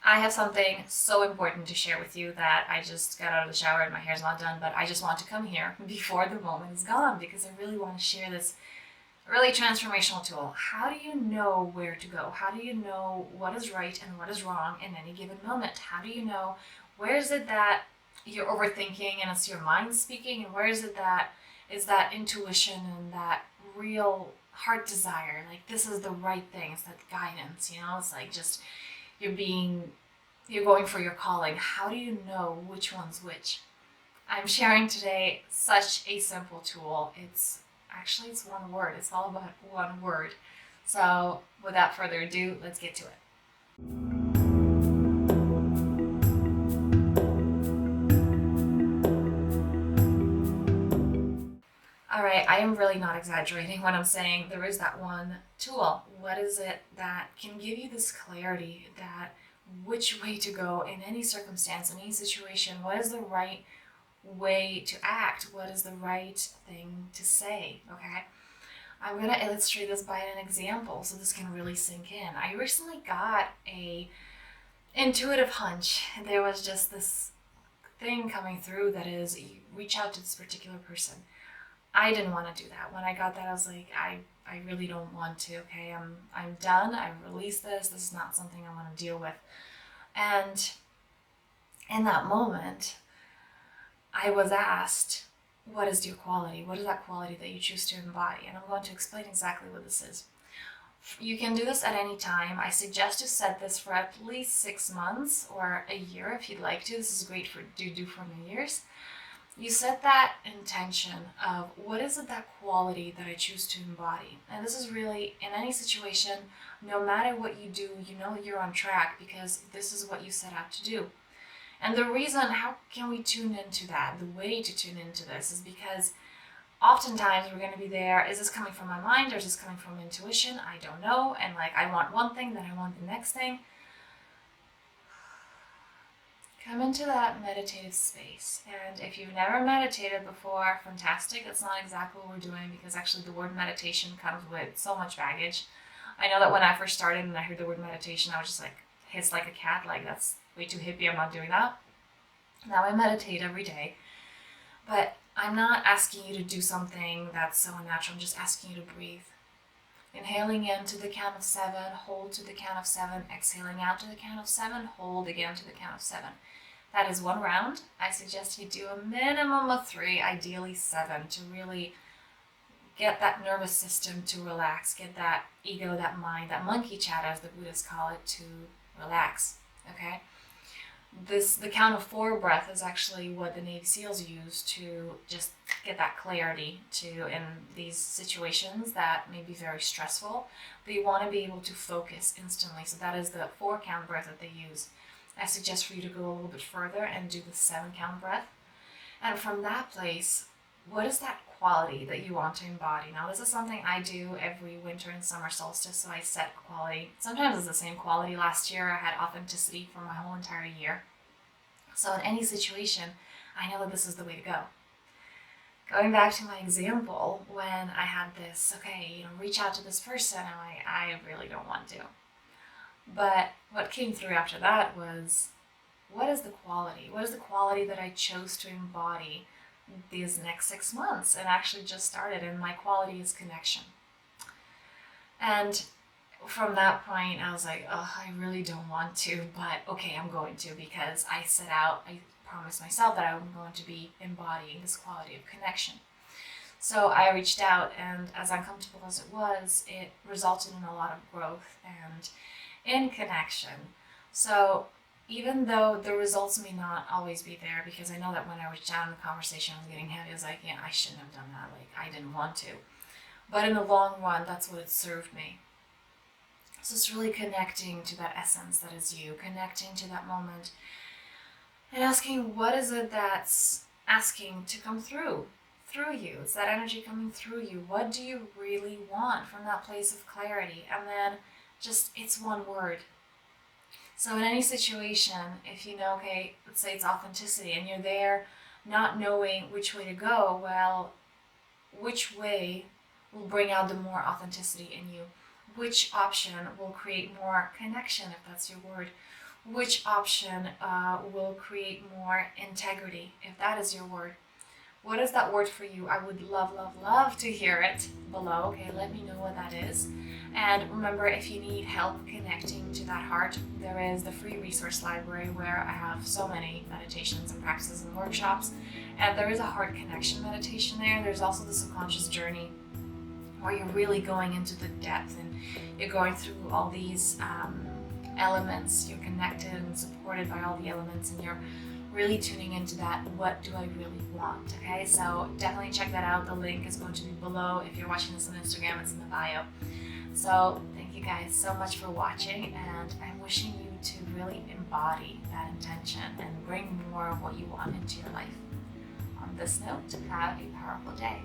I have something so important to share with you that I just got out of the shower and my hair's not done, but I just want to come here before the moment is gone because I really want to share this really transformational tool. How do you know where to go? How do you know what is right and what is wrong in any given moment? How do you know where is it that you're overthinking and it's your mind speaking, and where is it that is that intuition and that real heart desire? Like, this is the right thing. It's that guidance, It's like just you're being you're going for your calling. How do you know which one's which? I'm sharing today such a simple tool. It's one word. It's all about one word. So without further ado, let's get to it. All right, I am really not exaggerating when I'm saying there is that one tool. What is it that can give you this clarity that which way to go in any circumstance, in any situation? What is the right way to act? What is the right thing to say? Okay. I'm going to illustrate this by an example so this can really sink in. I recently got a intuitive hunch. There was just this thing coming through that is you reach out to this particular person. I didn't want to do that. When I got that, I was like, I really don't want to. Okay, I'm done. I released this. This is not something I want to deal with. And in that moment, I was asked, what is your quality? What is that quality that you choose to embody? And I'm going to explain exactly what this is. You can do this at any time. I suggest to set this for at least 6 months or a year if you'd like to. This is great to do for New Year's. You set that intention of what is it, that quality that I choose to embody. And this is really, in any situation, no matter what you do, you know you're on track because this is what you set out to do. And the reason, how can we tune into that? The way to tune into this is because oftentimes we're going to be there, is this coming from my mind or is this coming from intuition? I don't know. And like, I want one thing, then I want the next thing. Come into that meditative space. And if you've never meditated before, fantastic. That's not exactly what we're doing because actually the word meditation comes with so much baggage. I know that when I first started and I heard the word meditation, I was just like, hissed like a cat, like that's way too hippie, I'm not doing that. Now I meditate every day, but I'm not asking you to do something that's so unnatural. I'm just asking you to breathe. Inhaling in to the count of 7, hold to the count of 7, exhaling out to the count of 7, hold again to the count of 7. That is one round. I suggest you do a minimum of 3, ideally 7, to really get that nervous system to relax, get that ego, that mind, that monkey chat as the Buddhists call it, to relax. Okay? The count of 4 breath is actually what the Navy SEALs use to just get that clarity to in these situations that may be very stressful. But you want to be able to focus instantly. So that is the 4 count breath that they use. I suggest for you to go a little bit further and do the 7 count breath. And from that place, what is that quality that you want to embody? Now, this is something I do every winter and summer solstice, so I set a quality. Sometimes it's the same quality. Last year, I had authenticity for my whole entire year. So in any situation, I know that this is the way to go. Going back to my example, when I had this, okay, reach out to this person, I'm like, I really don't want to. But what came through after that was, what is the quality? What is the quality that I chose to embody these next 6 months and actually just started? And my quality is connection. And from that point, I was like, oh, I really don't want to, but okay, I'm going to, because I promised myself that I'm going to be embodying this quality of connection. So I reached out, and as uncomfortable as it was, it resulted in a lot of growth and in connection. So even though the results may not always be there, because I know that when I reached out in the conversation, I was getting heavy. I was like, yeah, I shouldn't have done that. Like, I didn't want to. But in the long run, that's what it served me. So it's really connecting to that essence that is you, connecting to that moment, and asking, what is it that's asking to come through you? It's that energy coming through you. What do you really want from that place of clarity? And then just, it's one word. So in any situation, if you know, okay, let's say it's authenticity, and you're there not knowing which way to go, well, which way will bring out the more authenticity in you? Which option will create more connection, if that's your word? which option will create more integrity, if that is your word. What is that word for you? I would love, love, love to hear it below. Okay, let me know what that is. And remember, if you need help connecting to that heart, there is the free resource library where I have so many meditations and practices and workshops. And there is a heart connection meditation there. There's also the subconscious journey where you're really going into the depth and you're going through all these elements. You're connected and supported by all the elements, and you're really tuning into that, what do I really want? Okay, so definitely check that out. The link is going to be below. If you're watching this on Instagram, it's in the bio. So thank you guys so much for watching, and I'm wishing you to really embody that intention and bring more of what you want into your life. On this note, have a powerful day.